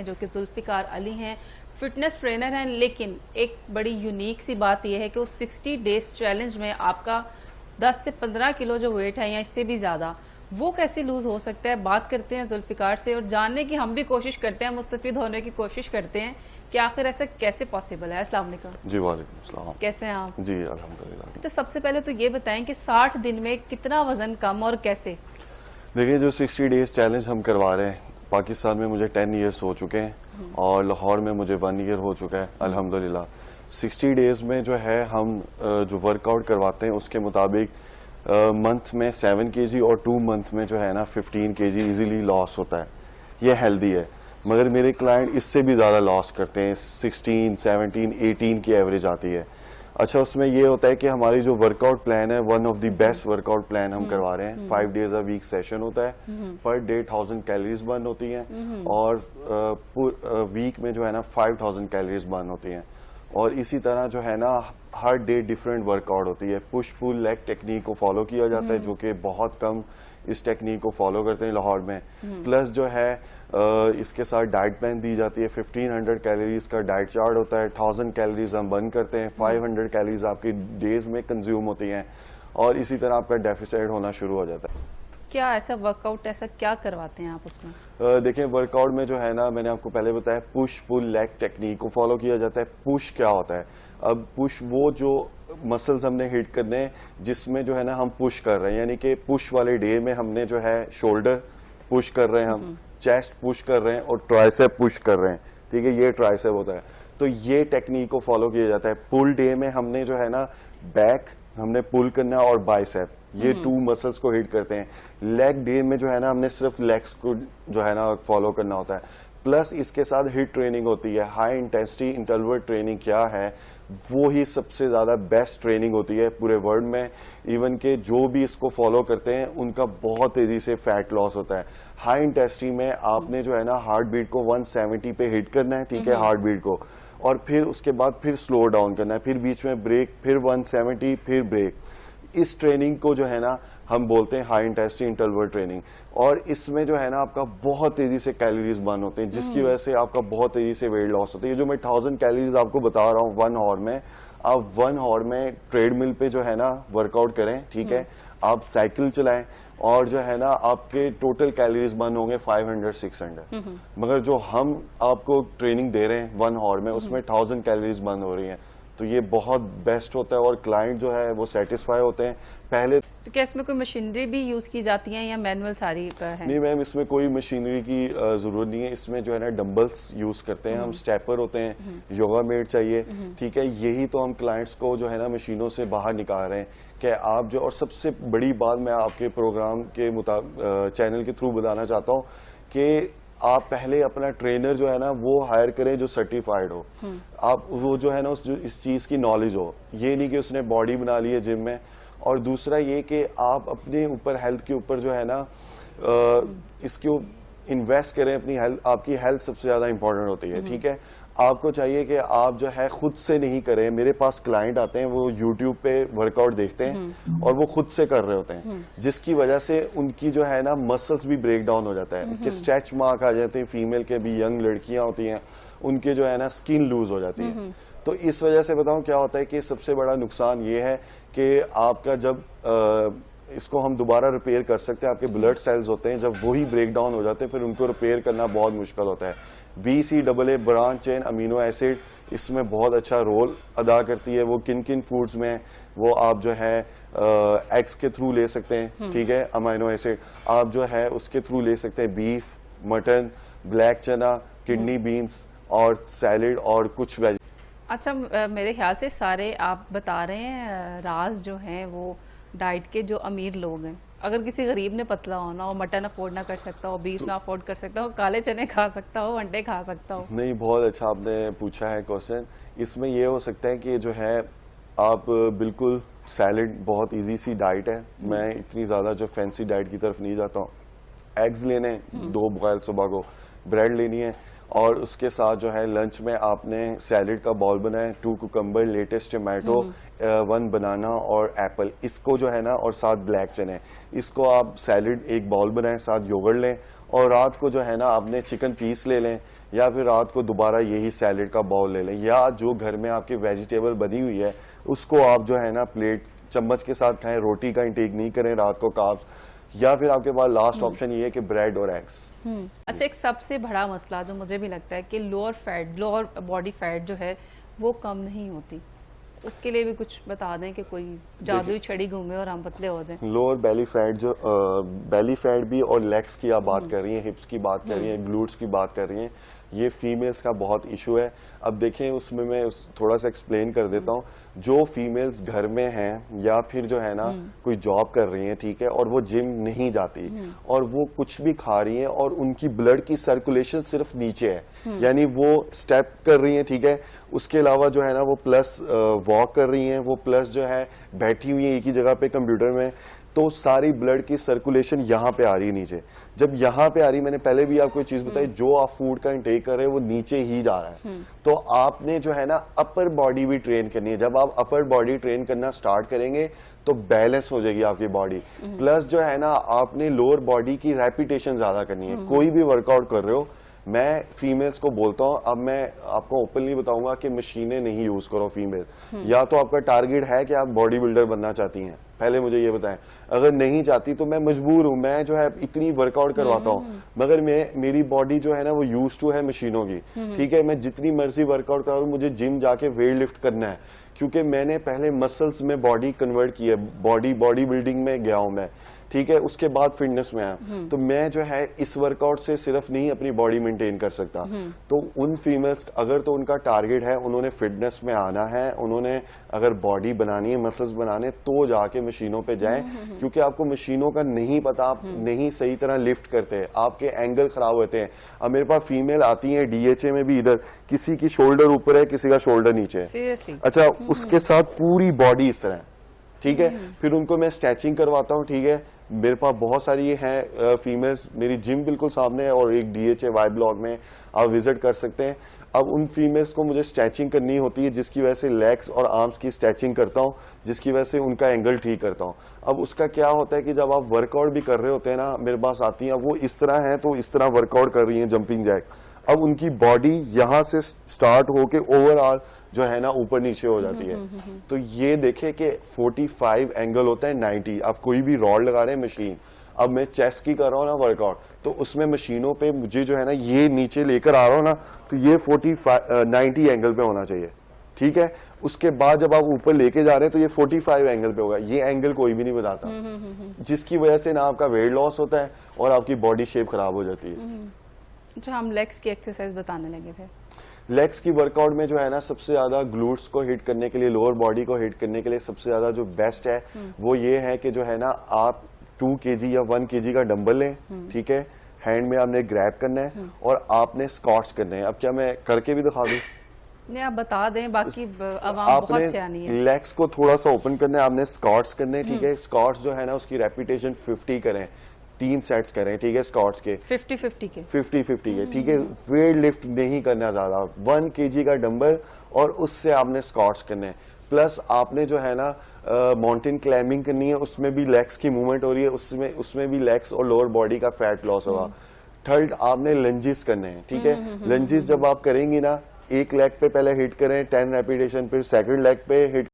हैं जो कि जुल्फिकार अली हैं, फिटनेस ट्रेनर हैं, लेकिन एक बड़ी यूनिक सी बात यह है कि उस 60 डेज चैलेंज में आपका 10 से 15 किलो जो वेट है या इससे भी ज्यादा, वो कैसे लूज हो सकता है। बात करते हैं जुल्फिकार से और जानने की हम भी कोशिश करते हैं, मुस्तफिद होने की कोशिश करते हैं कि आखिर ऐसा कैसे पॉसिबल है। अस्सलाम वालेकुम। जी वालेकुम सलाम। कैसे हैं आप? जी अल्हम्दुलिल्लाह। तो सबसे पहले तो ये बताएं कि 60 दिन में कितना वजन कम और कैसे? देखिए, जो 60 डेज चैलेंज हम करवा रहे हैं, पाकिस्तान में मुझे 10 ईयर्स हो चुके हैं और लाहौर में मुझे 1 ईयर हो चुका है अल्हम्दुलिल्लाह। 60 डेज में जो है हम जो वर्कआउट करवाते हैं उसके मुताबिक मंथ में 7 kg और 2 मंथ में जो है ना 15 kg इजीली लॉस होता है। ये हेल्दी है, मगर मेरे क्लाइंट इससे भी ज़्यादा लॉस करते हैं, 16, 17, 18 की एवरेज आती है। अच्छा, उसमें ये होता है कि हमारी जो वर्कआउट प्लान है, one of the best workout plan हम करवा रहे हैं। 5 डेज अ वीक सेशन होता है, पर डे 1000 कैलोरीज बर्न होती हैं और वीक में जो है ना 5000 कैलोरीज बर्न होती हैं। और इसी तरह जो है ना हर डे डिफरेंट वर्कआउट होती है। पुश पुल लेग टेक्निक को फॉलो किया जाता है, जो कि बहुत कम इस टेक्निक को फॉलो करते हैं लाहौर में। प्लस जो है इसके साथ डाइट प्लान दी जाती है। 1500 कैलोरीज का डाइट चार्ट होता है, 1000 कैलोरीज हम बर्न करते हैं, 500 कैलोरीज आपकी डेज में कंज्यूम होती हैं और इसी तरह आपका डेफिसिट होना शुरू हो जाता है। क्या ऐसा वर्कआउट ऐसा क्या करवाते हैं आप उसमें? देखिए, वर्कआउट में जो है ना, मैंने आपको पहले बताया, पुश पुल लेग टेक्निक को फॉलो किया जाता है। पुश क्या होता है? अब पुश वो जो मसल्स हमने हिट करने हैं जिसमें जो है ना हम पुश कर रहे हैं, यानी कि पुश वाले डे में हमने जो है शोल्डर पुश कर रहे हैं, हम चेस्ट पुश कर रहे हैं और ट्राइसेप पुश कर रहे हैं। ठीक है, ये ट्राइसेप होता है। तो ये टेक्निक को फॉलो किया जाता है। पुल डे में हमने जो है ना बैक हमने पुल करना और बाइसेप, ये 2 मसल्स को हिट करते हैं। लेग डे में जो है ना हमने सिर्फ लेग्स को जो है ना फॉलो करना होता है। प्लस इसके साथ हिट ट्रेनिंग होती है। हाई इंटेंसिटी इंटरवल ट्रेनिंग क्या है, वो ही सबसे ज्यादा बेस्ट ट्रेनिंग होती है पूरे वर्ल्ड में। इवन के जो भी इसको फॉलो करते हैं उनका बहुत तेजी से फैट लॉस होता है। हाई इंटेंसिटी में आपने जो है ना हार्ट बीट को 170 पे हिट करना है, ठीक है, हार्ट बीट को, और फिर उसके बाद फिर स्लो डाउन करना है, फिर बीच में ब्रेक, फिर 170, फिर ब्रेक। इस ट्रेनिंग को जो है ना हम बोलते हैं हाई इंटेंसिटी इंटरवल ट्रेनिंग। और इसमें जो है ना आपका बहुत तेजी से कैलोरीज बर्न होते हैं, जिसकी वजह से आपका बहुत तेजी से वेट लॉस होता है। ये जो मैं 1000 कैलोरीज आपको बता रहा हूँ 1 आवर में, आप 1 आवर में ट्रेडमिल पे जो है ना वर्कआउट करें, ठीक है, आप साइकिल चलाएं और जो है ना आपके टोटल कैलोरीज बर्न होंगे 500-600। मगर जो हम आपको ट्रेनिंग दे रहे हैं 1 आवर में, उसमें 1000 कैलोरीज बर्न हो रही हैं। तो ये बहुत बेस्ट होता है और क्लाइंट जो है वो सेटिस्फाई होते हैं। पहले तो क्या इसमें कोई मशीनरी भी यूज की जाती है या मैनुअल सारी है? नहीं मैम, इसमें कोई मशीनरी की जरूरत नहीं है। इसमें जो है ना डंबल्स यूज करते हैं हम, स्टेपर होते हैं, योगा मैट चाहिए, ठीक है। यही तो हम क्लाइंट्स को जो है ना मशीनों से बाहर निकाल रहे हैं कि आप जो, और सबसे बड़ी बात मैं आपके प्रोग्राम के चैनल के थ्रू बताना चाहता हूँ कि आप पहले अपना ट्रेनर जो है ना वो हायर करें जो सर्टिफाइड हो। आप वो जो है ना इस चीज की नॉलेज हो, ये नहीं कि उसने बॉडी बना ली है जिम में। और दूसरा ये कि आप अपने ऊपर हेल्थ के ऊपर जो है ना इसको इन्वेस्ट करें अपनी हेल्थ। आपकी हेल्थ सबसे ज्यादा इंपॉर्टेंट होती है, ठीक है। आपको चाहिए कि आप जो है खुद से नहीं करें। मेरे पास क्लाइंट आते हैं, वो यूट्यूब पे वर्कआउट देखते हैं और वो खुद से कर रहे होते हैं, जिसकी वजह से उनकी जो है ना मसल्स भी ब्रेक डाउन हो जाता है, कि स्ट्रेच मार्क आ जाते हैं। फीमेल के भी यंग लड़कियां होती हैं, उनके जो है ना स्किन लूज हो जाती है। तो इस वजह से बताऊं क्या होता है कि सबसे बड़ा नुकसान ये है कि आपका जब इसको हम दोबारा रिपेयर कर सकते हैं, आपके ब्लड सेल्स होते हैं, जब वही ब्रेक डाउन हो जाते हैं फिर उनको रिपेयर करना बहुत मुश्किल होता है। BCAA branch chain amino acid इसमें बहुत अच्छा रोल अदा करती है। वो किन किन फूड्स में, वो आप जो है एग्स के थ्रू ले सकते हैं, ठीक है। अमीनो एसिड आप जो है उसके थ्रू ले सकते हैं, बीफ, मटन, ब्लैक चना, किडनी बीन्स और सैलेड और कुछ वेज। अच्छा, मेरे ख्याल से सारे आप बता रहे हैं राज जो हैं वो डाइट के जो अमीर लोग हैं। अगर किसी गरीब ने पतला होना हो, मटन अफोर्ड ना कर सकता हो, बीफ ना अफोर्ड कर सकता हो, काले चने खा सकता हो, अंडे खा सकता हो। नहीं, बहुत अच्छा आपने पूछा है क्वेश्चन। इसमें ये हो सकता है कि जो है आप बिल्कुल सैलेड बहुत इजी सी डाइट है। मैं इतनी ज्यादा जो फैंसी डाइट की तरफ नहीं जाता हूँ। एग्स लेने 2 बॉयल सुबह को, ब्रेड लेनी है और उसके साथ जो है लंच में आपने सैलेड का बॉल बनाए, 2 कुकम्बर, लेटेस्ट टमाटो, 1 बनाना और एप्पल, इसको जो है ना, और साथ ब्लैक चने, इसको आप सैलेड एक बॉल बनाएं, साथ योगर्ट लें और रात को जो है ना आपने चिकन पीस ले लें, या फिर रात को दोबारा यही सैलेड का बाउल ले लें, या जो घर में आपकी वेजिटेबल बनी हुई है उसको आप जो है ना प्लेट चम्मच के साथ खाएं, रोटी का इंटेक नहीं करें रात को कार्ब्स, या फिर आपके पास लास्ट ऑप्शन ये है कि ब्रेड और एग्स। अच्छा, एक सबसे बड़ा मसला जो मुझे भी लगता है कि लोअर बॉडी फैट जो है वो कम नहीं होती, उसके लिए भी कुछ बता दें कि कोई जादुई छड़ी घूमे और हम पतले हो जाएं। लोअर बेली फैट जो बेली फैट भी और लेग्स की आप बात कर रही हैं, हिप्स की बात कर रही हैं, ग्लूट्स की बात कर रही हैं, ये फीमेल्स का बहुत इशू है। अब देखें उसमें मैं थोड़ा सा एक्सप्लेन कर देता हूँ। जो फीमेल्स घर में हैं या फिर जो है ना कोई जॉब कर रही हैं, ठीक है, और वो जिम नहीं जाती और वो कुछ भी खा रही हैं और उनकी ब्लड की सर्कुलेशन सिर्फ नीचे है, यानी वो स्टेप कर रही हैं, ठीक है, उसके अलावा जो है ना वो प्लस वॉक कर रही हैं, वो प्लस जो है बैठी हुई है एक ही जगह पे कंप्यूटर में, तो सारी ब्लड की सर्कुलेशन यहाँ पे आ रही है नीचे। जब यहाँ पे आ रही, मैंने पहले भी आपको एक चीज बताई, जो आप फूड का इंटेक कर रहे हैं वो नीचे ही जा रहा है, तो आपने जो है ना अपर बॉडी भी ट्रेन करनी है। जब आप अपर बॉडी ट्रेन करना स्टार्ट करेंगे तो बैलेंस हो जाएगी आपकी बॉडी, प्लस जो है ना आपने लोअर बॉडी की रेपिटेशन ज्यादा करनी है। कोई भी वर्कआउट कर रहे हो, मैं फीमेल्स को बोलता हूं, अब मैं आपको ओपनली बताऊंगा कि मशीनें नहीं यूज करो फीमेल। या तो आपका टारगेट है कि आप बॉडी बिल्डर बनना चाहती हैं, पहले मुझे ये बताएं। अगर नहीं चाहती तो मैं मजबूर हूं, मैं जो है इतनी वर्कआउट करवाता हूं, मगर मेरी बॉडी जो है ना वो यूज टू है मशीनों की, ठीक है। मैं जितनी मर्जी वर्कआउट कराऊं, मुझे जिम जाके वेट लिफ्ट करना है, क्योंकि मैंने पहले मसल्स में बॉडी कन्वर्ट की है, बॉडी बिल्डिंग में गया हूं मैं, ठीक है, उसके बाद फिटनेस में आया। तो मैं जो है इस वर्कआउट से सिर्फ नहीं अपनी बॉडी मेंटेन कर सकता। तो उन फीमेल्स अगर तो उनका टारगेट है, उन्होंने फिटनेस में आना है, उन्होंने अगर बॉडी बनानी है, मसल्स बनाने, तो जाके मशीनों पे जाएं, क्योंकि आपको मशीनों का नहीं पता, आप नहीं सही तरह लिफ्ट करते, आपके एंगल खराब होते हैं। अब मेरे पास फीमेल आती है DHA में भी, इधर किसी की शोल्डर ऊपर है, किसी का शोल्डर नीचे है, अच्छा, उसके साथ पूरी बॉडी इस तरह, ठीक है। फिर उनको मैं स्ट्रेचिंग करवाता हूँ, ठीक है। मेरे पास बहुत सारी हैं फीमेल्स, मेरी जिम बिल्कुल सामने है और एक DHA वाई ब्लॉग में आप विजिट कर सकते हैं। अब उन फीमेल्स को मुझे स्ट्रेचिंग करनी होती है, जिसकी वजह से लेग्स और आर्म्स की स्ट्रेचिंग करता हूं, जिसकी वजह से उनका एंगल ठीक करता हूं। अब उसका क्या होता है कि जब आप वर्कआउट भी कर रहे होते हैं ना, मेरे पास आती हैं, वो इस तरह है तो इस तरह वर्कआउट कर रही हैं, जंपिंग जैक। अब उनकी बॉडी यहां से स्टार्ट होके ओवरऑल जो है ना ऊपर नीचे हो जाती है। तो ये देखे कि 45 एंगल होता है 90। आप कोई भी रॉड लगा रहे हैं मशीन, अब मैं चेस्ट की कर रहा हूँ ना वर्कआउट, तो उसमें मशीनों पे मुझे जो है ना ये नीचे लेकर आ रहा हूँ ना, तो ये 90 एंगल पे होना चाहिए, ठीक है। उसके बाद जब आप ऊपर लेके जा रहे हैं तो ये 45 एंगल पे होगा। ये एंगल कोई भी नहीं बताता, जिसकी वजह से ना आपका वेट लॉस होता है और आपकी बॉडी शेप खराब हो जाती है। अच्छा, हम लेग्स की एक्सरसाइज बताने लगे थे। लेग्स की वर्कआउट में जो है ना सबसे ज्यादा ग्लूट्स को हिट करने के लिए, लोअर बॉडी को हिट करने के लिए सबसे ज्यादा जो बेस्ट है वो ये है कि जो है ना आप 2 kg या 1 kg का डंबल लें, ठीक है, हैंड में आपने ग्रैब करना है और आपने स्क्वाट्स करने हैं। अब क्या मैं करके भी दिखा दूं? नहीं, आप बता दें, बाकी आवाम बहुत सियानी है। लेग्स को थोड़ा सा ओपन करना है, आपने स्क्वाट्स करने हैं, ठीक है। स्क्वाट्स जो है ना उसकी रेपिटेशन 50 करें, 3 सेट्स करें, ठीक है, स्क्वाट्स के 50-50 के, ठीक है। वेट लिफ्ट नहीं करना ज्यादा, 1 kg का डंबल और उससे आपने स्क्वाट्स करने हैं। प्लस आपने जो है ना माउंटेन क्लाइंबिंग करनी है, उसमें भी लेग्स की मूवमेंट हो रही है, उसमें भी लेग्स और लोअर बॉडी का फैट लॉस होगा। थर्ड, आपने लंजेस करने हैं, ठीक है। लंजेस जब आप करेंगी ना, एक लेग पे पहले हिट करें 10 रेपिटेशन, फिर सेकंड लेग पे हिट